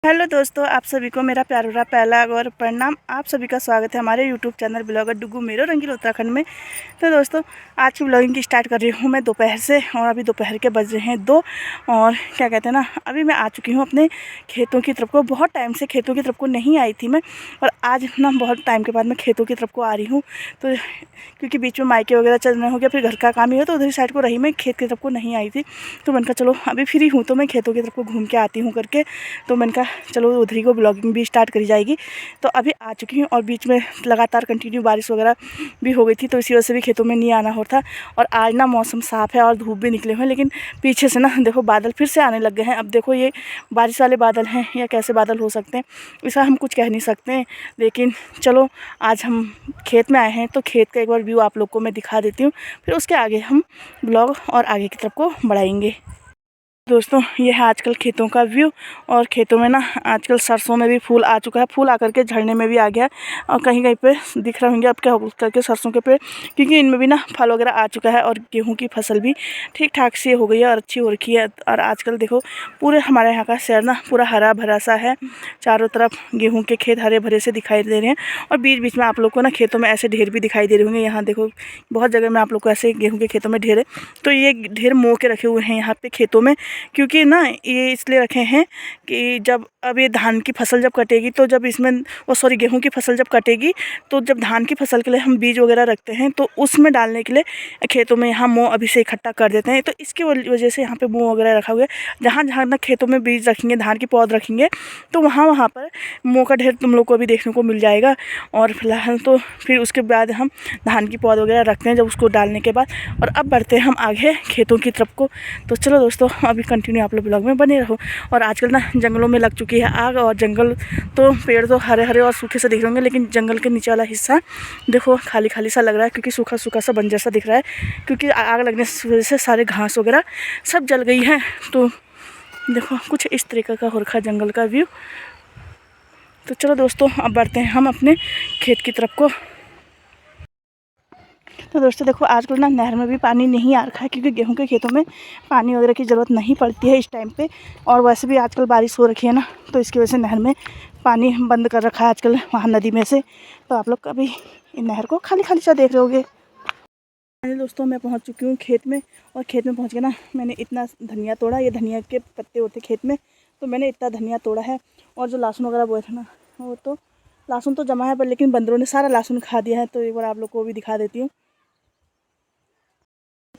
Hello दोस्तों, आप सभी को मेरा प्यार भरा पहला और प्रणाम। आप सभी का स्वागत है हमारे यूट्यूब चैनल ब्लॉगर डुगू मेरो रंगीला उत्तराखंड में। तो दोस्तों, आज की ब्लॉगिंग की स्टार्ट कर रही हूँ मैं दोपहर से, और अभी दोपहर के बज रहे हैं 2। और क्या कहते हैं ना, अभी मैं आ चुकी हूँ अपने खेतों की तरफ को। बहुत टाइम से खेतों की तरफ को नहीं आई थी मैं, और आज ना बहुत टाइम के बाद मैं खेतों की तरफ को आ रही हूँ। तो क्योंकि बीच में मायके वगैरह चलना हो गया, फिर घर का काम ही हो, तो उधर साइड को रही, मैं खेत की तरफ को नहीं आई थी। तो मैंने कहा चलो अभी फ्री हूँ तो मैं खेतों की तरफ को घूम के आती हूँ करके। तो मैंने कहा चलो उधर ही को ब्लॉगिंग भी स्टार्ट करी जाएगी। तो अभी आ चुकी हूँ, और बीच में लगातार कंटिन्यू बारिश वगैरह भी हो गई थी, तो इसी वजह से भी खेतों में नहीं आना होता। और आज ना मौसम साफ़ है और धूप भी निकले हुए हैं, लेकिन पीछे से ना देखो बादल फिर से आने लग गए हैं। अब देखो ये बारिश वाले बादल हैं या कैसे बादल हो सकते हैं, इसका हम कुछ कह नहीं सकते। लेकिन चलो आज हम खेत में आए हैं, तो खेत का एक बार व्यू आप लोग को मैं दिखा देती हूँ, फिर उसके आगे हम ब्लॉग और आगे की तरफ को बढ़ाएंगे। दोस्तों, ये है आजकल खेतों का व्यू। और खेतों में ना आजकल सरसों में भी फूल आ चुका है, फूल आकर के झड़ने में भी आ गया है, और कहीं कहीं पे दिख रहे होंगे अब क्या हो करके सरसों के पेड़, क्योंकि इनमें भी ना फल वगैरह आ चुका है। और गेहूं की फसल भी ठीक ठाक सी हो गई है और अच्छी हो रखी है। और आजकल देखो पूरे हमारे यहाँ का शहर ना पूरा हरा भरा सा है, चारों तरफ गेहूँ के खेत हरे भरे से दिखाई दे रहे हैं। और बीच बीच में आप लोग को ना खेतों में ऐसे ढेर भी दिखाई दे रहे होंगे। यहाँ देखो बहुत जगह में आप लोग को ऐसे गेहूँ के खेतों में ढेर है। तो ये ढेर मो के रखे हुए हैं यहाँ पे खेतों में, क्योंकि ना ये इसलिए रखे हैं कि जब अब ये धान की फसल जब कटेगी, तो जब इसमें गेहूं की फसल जब कटेगी, तो जब धान की फसल के लिए हम बीज वगैरह रखते हैं, तो उसमें डालने के लिए खेतों में यहाँ मो अभी से इकट्ठा कर देते हैं। तो इसकी वजह से यहाँ पे मो वगैरह रखा हुआ है। जहाँ जहाँ ना खेतों में बीज रखेंगे, धान की पौध रखेंगे, तो वहाँ वहाँ पर मो का ढेर तुम लोग को भी देखने को मिल जाएगा। और फिलहाल तो फिर उसके बाद हम धान की पौध वगैरह रखते हैं जब उसको डालने के बाद। और अब बढ़ते हैं हम आगे खेतों की तरफ को। तो चलो दोस्तों, अभी कंटिन्यू आप लोग ब्लॉग में बने रहो। और आजकल ना जंगलों में लग चुकी है आग, और जंगल तो पेड़ तो हरे हरे और सूखे से दिख रहे होंगे, लेकिन जंगल के नीचे वाला हिस्सा देखो खाली खाली सा लग रहा है, क्योंकि सूखा सूखा सा बंजर सा दिख रहा है, क्योंकि आग लगने की वजह से सारे घास वगैरह सब जल गई है। तो देखो कुछ इस तरीके का हो रखा है जंगल का व्यू। तो चलो दोस्तों, अब बढ़ते हैं हम अपने खेत की तरफ को। तो दोस्तों देखो, आजकल ना नहर में भी पानी नहीं आ रखा है, क्योंकि गेहूं के खेतों में पानी वगैरह की ज़रूरत नहीं पड़ती है इस टाइम पे। और वैसे भी आजकल बारिश हो रखी है ना, तो इसकी वजह से नहर में पानी बंद कर रखा है आजकल वहाँ नदी में से। तो आप लोग कभी इन नहर को खाली खाली सा देख रहे होगे। दोस्तों, मैं पहुँच चुकी हूँ खेत में, और खेत में पहुँच के ना मैंने इतना धनिया तोड़ा। ये धनिया के पत्ते होते खेत में, तो मैंने इतना धनिया तोड़ा है। और जो लहसुन वगैरह बोए थे ना, वो तो लहसुन तो जमा है पर, लेकिन बंदरों ने सारा लहसुन खा दिया है। तो एक बार आप लोग को भी दिखा देती हूँ।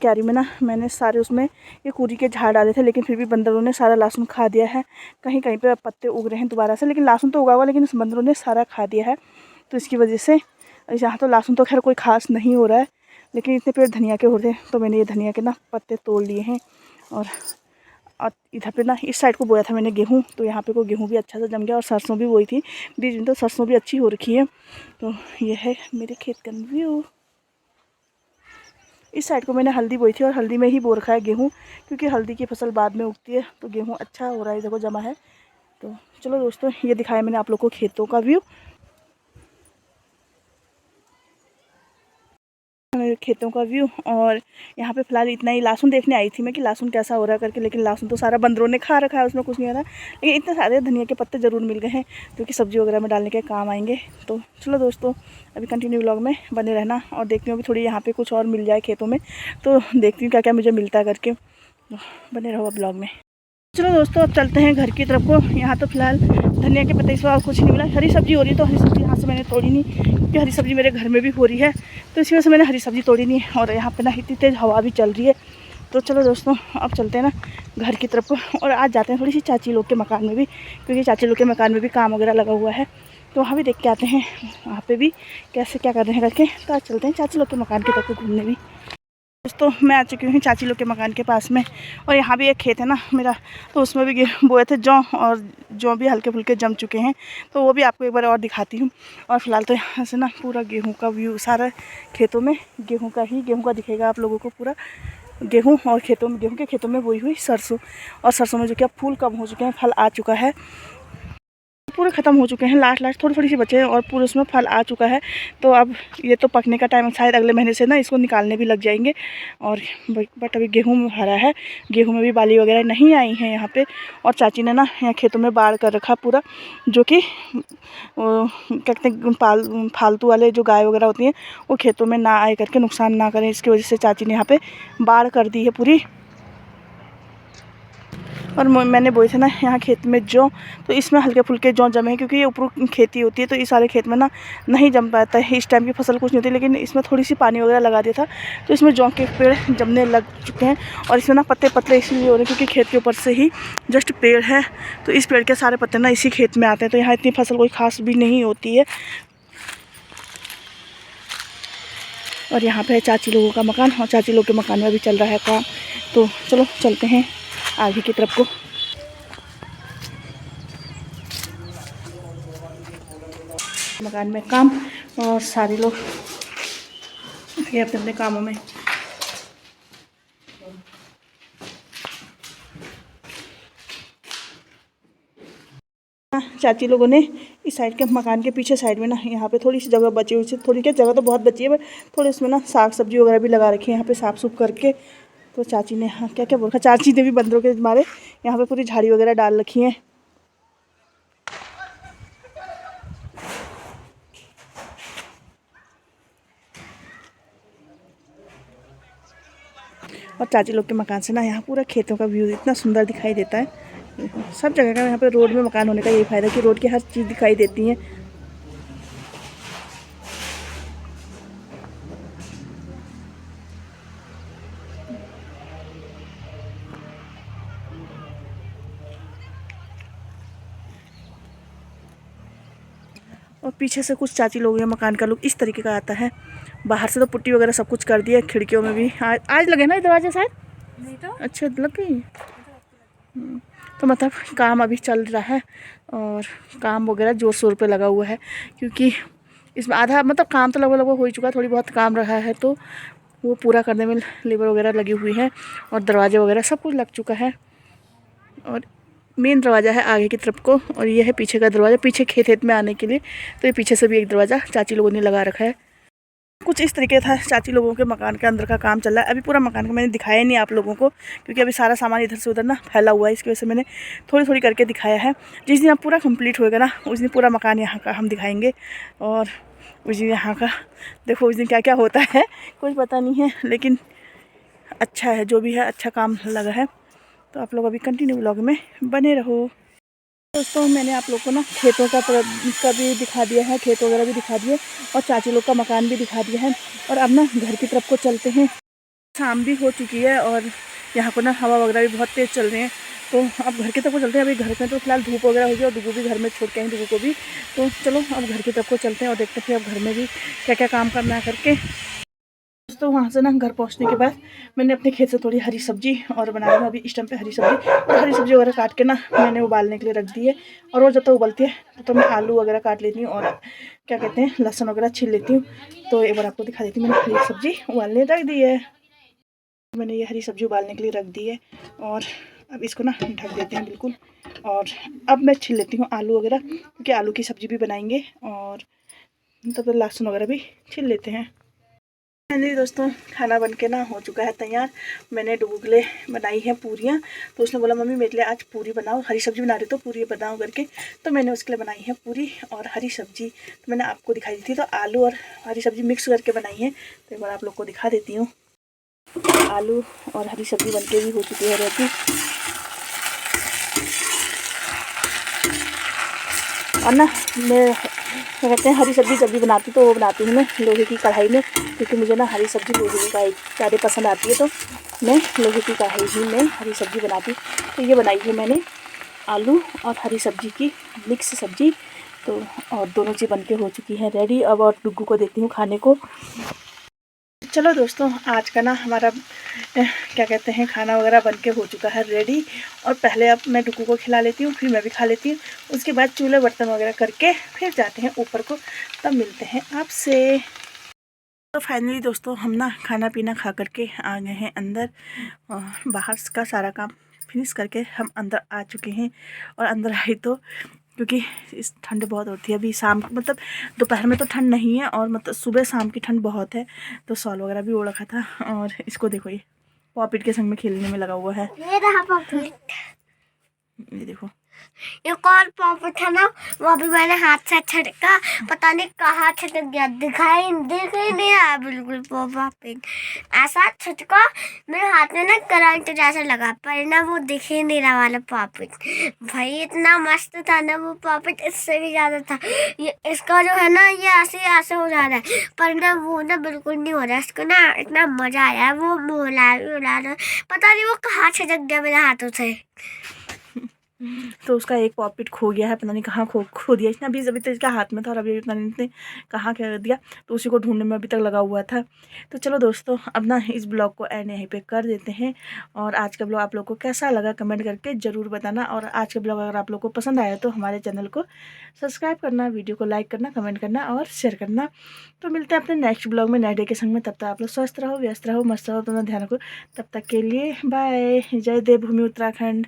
क्यारी में ना मैंने सारे उसमें ये कुरी के झाड़ डाले थे, लेकिन फिर भी बंदरों ने सारा लहसुन खा दिया है। कहीं कहीं पे पत्ते उग रहे हैं दोबारा से, लेकिन लहसुन तो उगा हुआ, लेकिन उस बंदरों ने सारा खा दिया है। तो इसकी वजह से यहाँ तो लहसुन तो खैर कोई खास नहीं हो रहा है, लेकिन इतने पेड़ धनिया के हो रहे हैं, तो मैंने ये धनिया के ना पत्ते तोड़ लिए हैं। और इधर पे ना इस साइड को बोया था मैंने गेहूँ, तो यहाँ पे को गेहूँ भी अच्छा सा जम गया, और सरसों भी बोई थी बीच में, तो सरसों भी अच्छी हो रखी है। तो ये है मेरे खेत का व्यू। इस साइड को मैंने हल्दी बोई थी, और हल्दी में ही बो रखा है गेहूँ, क्योंकि हल्दी की फसल बाद में उगती है। तो गेहूँ अच्छा हो रहा है, देखो जमा है। तो चलो दोस्तों, ये दिखाया मैंने आप लोग को खेतों का व्यू, खेतों का व्यू। और यहाँ पे फिलहाल इतना ही। लहसुन देखने आई थी मैं कि लहसुन कैसा हो रहा है करके, लेकिन लहसुन तो सारा बंदरों ने खा रखा है, उसमें कुछ नहीं आ रहा। लेकिन इतने सारे धनिया के पत्ते ज़रूर मिल गए हैं, जो कि सब्ज़ी वगैरह में डालने के काम आएंगे। तो चलो दोस्तों, अभी कंटिन्यू व्लॉग में बने रहना, और देखती हूँ अभी थोड़ी यहाँ पर कुछ और मिल जाए खेतों में, तो देखती हूँ क्या क्या मुझे मिलता है करके। तो बने रहो ब्लॉग में। चलो दोस्तों, अब चलते हैं घर की तरफ को। यहाँ तो फिलहाल धनिया के पत्ते सिवा और कुछ नहीं मिला। हरी सब्जी हो रही है, तो हरी सब्जी यहाँ से मैंने तोड़ी नहीं, क्योंकि हरी सब्जी मेरे घर में भी हो रही है, तो इसी वजह से मैंने हरी सब्जी तोड़ी नहीं। और यहाँ पे ना इतनी तेज़ हवा भी चल रही है। तो चलो दोस्तों, अब चलते हैं ना घर की तरफ को, और आज जाते हैं थोड़ी सी चाची लोग के मकान में भी, क्योंकि चाची लोग के मकान में भी काम वगैरह लगा हुआ है। तो वहाँ भी देख के आते हैं वहाँ पर भी कैसे क्या कर रहे हैं करके। तो आज चलते हैं चाची लोग के मकान की तरफ को घूमने भी। दोस्तों, मैं आ चुकी हूँ चाची लोग के मकान के पास में, और यहाँ भी एक खेत है ना मेरा, तो उसमें भी बोए थे जौ, और जौ भी हल्के फुल्के जम चुके हैं। तो वो भी आपको एक बार और दिखाती हूँ। और फिलहाल तो यहाँ से ना पूरा गेहूं का व्यू, सारा खेतों में गेहूं का दिखेगा आप लोगों को पूरा। गेहूँ और खेतों में, गेहूँ के खेतों में बोई हुई सरसों, और सरसों में जो कि अब फूल कम हो चुके हैं, फल आ चुका है। पूरे ख़त्म हो चुके हैं, लास्ट थोड़ी थोड़ी सी बचे हैं और पूरे उसमें फल आ चुका है। तो अब ये तो पकने का टाइम, शायद अगले महीने से ना इसको निकालने भी लग जाएंगे। और बट अभी गेहूँ हरा है, गेहूँ में भी बाली वगैरह नहीं आई हैं यहाँ पे। और चाची ने ना यहाँ खेतों में बाढ़ कर रखा पूरा, जो कि क्या कहते हैं फालतू वाले जो गाय वगैरह होती हैं वो खेतों में ना आए करके नुकसान ना करें, इसकी वजह से चाची ने यहाँ पे बाढ़ कर दी है पूरी। और मैंने बोई थे ना यहाँ खेत में जौ, तो इसमें हल्के फुल्के जौ जमे हैं, क्योंकि ये ऊपर खेती होती है तो इस सारे खेत में ना नहीं जम पाता है। इस टाइम की फसल कुछ नहीं होती, लेकिन इसमें थोड़ी सी पानी वगैरह लगा दिया था तो इसमें जौ के पेड़ जमने लग चुके हैं। और इसमें ना पत्ते पतले इसलिए हो रहे हैं क्योंकि खेत के ऊपर से ही जस्ट पेड़ है, तो इस पेड़ के सारे पत्ते ना इसी खेत में आते हैं, तो यहाँ इतनी फसल कोई खास भी नहीं होती है। और यहाँ पे है चाची लोगों का मकान, और चाची लोगों के मकान में भी चल रहा है काम। तो चलो चलते हैं आगे की तरफ को। मकान में काम, और सारे लोग अपने अपने कामों में। चाची लोगों ने इस साइड के मकान के पीछे साइड में ना यहाँ पे थोड़ी सी जगह बची हुई थी, थोड़ी क्या जगह तो बहुत बची है, बट थोड़े इसमें ना साग सब्जी वगैरह भी लगा रखी है यहाँ पे साफ सुफ करके। तो चाची ने हाँ क्या क्या बोला, चाची ने भी बंदरों के मारे यहाँ पे पूरी झाड़ी वगैरह डाल रखी है। और चाची लोग के मकान से ना यहाँ पूरा खेतों का व्यू इतना सुंदर दिखाई देता है। सब जगह का यहाँ पे रोड में मकान होने का यही फ़ायदा कि रोड की हर चीज़ दिखाई देती है। और पीछे से कुछ चाची लोग हैं, मकान का लुक इस तरीके का आता है। बाहर से तो पुट्टी वगैरह सब कुछ कर दिया, खिड़कियों में भी आज लगे ना दरवाजे शायद नहीं, तो अच्छा लग गई। तो मतलब काम अभी चल रहा है और काम वगैरह जोर शोर पे लगा हुआ है, क्योंकि इसमें आधा मतलब काम तो लगभग हो ही चुका है, थोड़ी बहुत काम रहा है तो वो पूरा करने में लेबर वगैरह लगी हुई है। और दरवाजे वगैरह सब कुछ लग चुका है। और मेन दरवाज़ा है आगे की तरफ को, और ये है पीछे का दरवाज़ा, पीछे खेत में आने के लिए। तो ये पीछे से भी एक दरवाज़ा चाची लोगों ने लगा रखा है। कुछ इस तरीके था चाची लोगों के मकान के अंदर का काम चल रहा है। अभी पूरा मकान का मैंने दिखाया नहीं आप लोगों को, क्योंकि अभी सारा सामान इधर से उधर ना फैला हुआ है, इसकी वजह से मैंने थोड़ी थोड़ी करके दिखाया है। जिस दिन अब पूरा कंप्लीट होएगा ना उस दिन पूरा मकान यहाँ का हम दिखाएंगे। और उस दिन यहाँ का देखो उस दिन क्या क्या होता है कुछ पता नहीं है, लेकिन अच्छा है जो भी है, अच्छा काम लगा है। तो आप लोग अभी कंटिन्यू व्लॉग में बने रहो। दोस्तों मैंने आप लोग को ना खेतों का भी दिखा दिया है, खेत वगैरह भी दिखा दिए और चाची लोग का मकान भी दिखा दिया है। और अब ना घर की तरफ को चलते हैं। शाम भी हो चुकी है और यहाँ पर ना हवा वगैरह भी बहुत तेज़ चल रहे हैं। तो अब घर की तरफ को चलते हैं। अभी घर में तो फिलहाल धूप वगैरह होगी और डुगू भी घर में छोड़ के हैं, डुगू को भी। तो चलो अब घर की तरफ को चलते हैं और देखते हैं अब घर में भी क्या क्या काम करना है करके। तो वहाँ से ना घर पहुँचने के बाद मैंने अपने खेत से थोड़ी हरी सब्जी और बना रही हूँ अभी इस टाइम पे हरी सब्जी। और हरी सब्जी वगैरह काट के ना मैंने उबालने के लिए रख दी है। और वो जब तक उबलती है तो मैं आलू वगैरह काट लेती हूँ और क्या कहते हैं लहसुन वगैरह छील लेती हूँ। तो एक बार आपको दिखा देती हूँ, मैंने हरी सब्जी उबालने रख दी है। मैंने ये हरी सब्जी उबालने के लिए रख दी है और अब इसको ना ढक देते हैं बिल्कुल। और अब मैं छील लेती हूँ आलू वगैरह, क्योंकि आलू की सब्ज़ी भी बनाएंगे और तब लहसुन वगैरह भी छील लेते हैं। जी दोस्तों खाना बन के ना हो चुका है तैयार। मैंने डुगू के लिए बनाई है पूरियाँ। तो उसने बोला मम्मी मेरे लिए आज पूरी बनाओ, हरी सब्ज़ी बना रही तो पूरी बनाओ करके। तो मैंने उसके लिए बनाई है पूरी और हरी सब्ज़ी। तो मैंने आपको दिखाई दी थी, तो आलू और हरी सब्ज़ी मिक्स करके बनाई है। तो एक बार आप लोग को दिखा देती हूँ। आलू और हरी सब्ज़ी बन के भी हो चुकी है रेडी। और ना मैं क्या कहते हैं हरी सब्ज़ी जब भी बनाती तो वो बनाती हूँ मैं लोहे की कढ़ाई में, क्योंकि मुझे ना हरी सब्ज़ी लोहे की कढ़ाई ज़्यादा पसंद आती है। तो मैं लोहे की कढ़ाई ही में हरी सब्ज़ी बनाती। तो ये बनाई है मैंने आलू और हरी सब्ज़ी की मिक्स सब्ज़ी। तो और दोनों चीज़ बन के हो चुकी हैं रेडी। अब और डुग्गू को देती हूँ खाने को। चलो दोस्तों आज का ना हमारा क्या कहते हैं खाना वगैरह बन के हो चुका है रेडी। और पहले अब मैं डुगू को खिला लेती हूँ, फिर मैं भी खा लेती हूँ। उसके बाद चूल्हे बर्तन वगैरह करके फिर जाते हैं ऊपर को, तब मिलते हैं आपसे। तो फाइनली दोस्तों हम ना खाना पीना खा करके आ गए हैं अंदर। बाहर का सारा काम फिनिश करके हम अंदर आ चुके हैं। और अंदर आई तो क्योंकि इस ठंड बहुत होती है। अभी शाम मतलब दोपहर में तो ठंड नहीं है, और मतलब सुबह शाम की ठंड बहुत है। तो शॉल वगैरह भी ओढ़ रखा था। और इसको देखो, ये पॉपिट के संग में खेलने में लगा हुआ है। ये रहा पॉपिट, ये देखो, एक और पॉपिट है ना, वो भी मैंने हाथ से छटका, पता नहीं कहाँ छटक गया, दिख ही नहीं रहा बिल्कुल पॉपिट। ऐसा छटका मेरे हाथ में ना करंट जैसा लगा, पर ना वो दिख ही नहीं रहा वाला पॉपिट। भाई इतना मस्त था ना वो पॉपिट, इससे भी ज्यादा था। ये इसका जो है ना, ये ऐसे हो जा रहा है, पर ना वो ना बिल्कुल नहीं हो रहा है। इसको ना इतना मजा आया, वो उड़ा रहा, पता नहीं वो कहाँ छटक गया मेरे हाथों से। तो उसका एक पॉपिट खो गया है, पता नहीं कहाँ खो दिया इसने। अभी तक इसका हाथ में था, और अभी पता नहीं इसने कहाँ कर दिया। तो उसी को ढूंढने में अभी तक लगा हुआ था। तो चलो दोस्तों, अब ना इस ब्लॉग को एंड यहीं पे कर देते हैं। और आज का ब्लॉग आप लोग को कैसा लगा कमेंट करके ज़रूर बताना। और आज का ब्लॉग अगर आप लोग को पसंद आया तो हमारे चैनल को सब्सक्राइब करना, वीडियो को लाइक करना, कमेंट करना और शेयर करना। तो मिलते हैं अपने नेक्स्ट ब्लॉग में नए डे के संग में। तब तक आप लोग स्वस्थ रहो, व्यस्त रहो, मस्त रहो, अपना ध्यान रखो। तब तक के लिए बाय। जय देवभूमि उत्तराखंड।